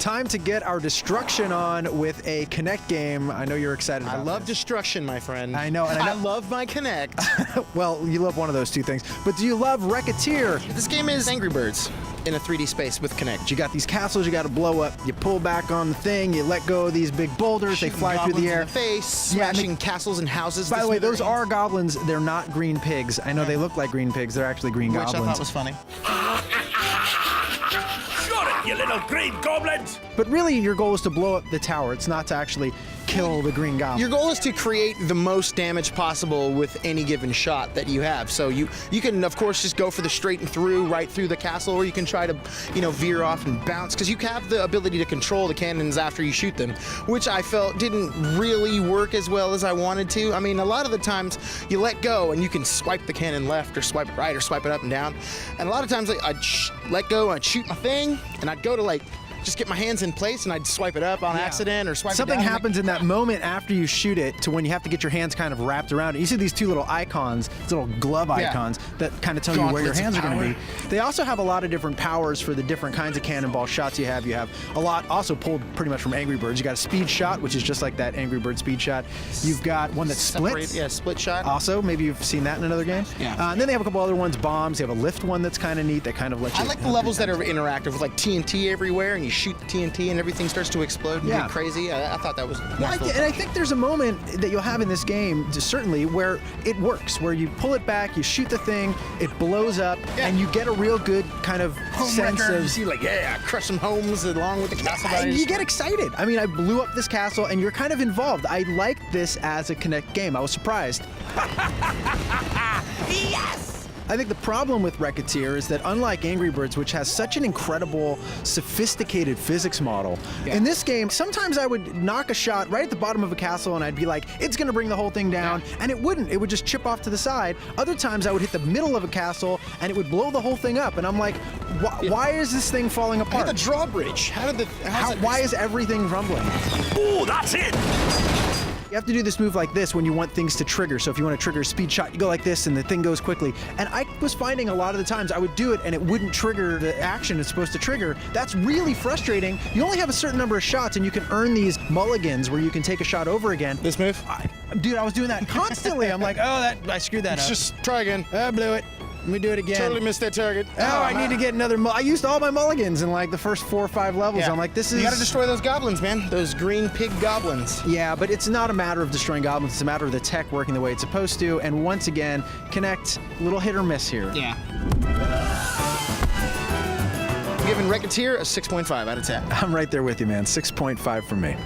time to get our destruction on with a Connect game. I know you're excited about I love this. destruction, my friend. I know, and I love my Connect. Well, you love one of those two things. But do you love Wreckateer? This game is Angry Birds in a 3D space with Connect. You got these castles you got to blow up. You pull back on the thing. You let go of these big boulders. They fly through the air. In the face, Yeah, smashing castles and houses. By the way, those are goblins. They're not green pigs. I know they look like green pigs. They're actually green Which goblins. I thought was funny. Shut it, you little green goblins! But really, your goal is to blow up the tower. It's not to actually kill the green goblin. Your goal is to create the most damage possible with any given shot that you have. So you can, of course, just go for the straight and through, right through the castle, or you can try to, veer off and bounce, because you have the ability to control the cannons after you shoot them, which I felt didn't really work as well as I wanted to. I mean, a lot of the times you let go and you can swipe the cannon left or swipe it right or swipe it up and down. And a lot of times I'd let go and I'd shoot my thing and I'd go to just get my hands in place and I'd swipe it up on accident or swipe it down. Something happens in that moment after you shoot it to when you have to get your hands kind of wrapped around it. You see these two little icons, these little glove icons that kind of tell you where your hands are going to be. They also have a lot of different powers for the different kinds of cannonball shots you have. You have a lot also pulled pretty much from Angry Birds. You got a speed shot, which is just like that Angry Bird speed shot. You've got one that splits. Yeah, split shot. Also, maybe you've seen that in another game. Yeah. And then they have a couple other ones, bombs. They have a lift one that's kind of neat that kind of lets you... I like the levels that are interactive with TNT everywhere, and you shoot the TNT and everything starts to explode and get crazy. I thought that was wonderful. And I think there's a moment that you'll have in this game, certainly, where it works, where you pull it back, you shoot the thing, it blows up, and you get a real good kind of sense of... You see, crush some homes along with the castle. And you get excited. I mean, I blew up this castle, and you're kind of involved. I liked this as a Connect game. I was surprised. Yes! I think the problem with Wreckateer is that unlike Angry Birds, which has such an incredible, sophisticated physics model, in this game, sometimes I would knock a shot right at the bottom of a castle and I'd be like, it's going to bring the whole thing down, and it wouldn't. It would just chip off to the side. Other times I would hit the middle of a castle and it would blow the whole thing up, and I'm like, why is this thing falling apart? The drawbridge. Why is everything rumbling? Oh, that's it! You have to do this move like this when you want things to trigger. So if you want to trigger a speed shot, you go like this and the thing goes quickly. And I was finding a lot of the times I would do it and it wouldn't trigger the action it's supposed to trigger. That's really frustrating. You only have a certain number of shots and you can earn these mulligans where you can take a shot over again. This move? Dude, I was doing that constantly. I'm like, I screwed that up. Just try again. I blew it. Let me do it again. Totally missed that target. I need to get another. I used all my mulligans in the first 4 or 5 levels. Yeah. I'm like, this is. You gotta destroy those goblins, man. Those green pig goblins. Yeah, but it's not a matter of destroying goblins. It's a matter of the tech working the way it's supposed to. And once again, Connect, little hit or miss here. Yeah. I'm giving Wreckateer a 6.5 out of 10. I'm right there with you, man. 6.5 for me.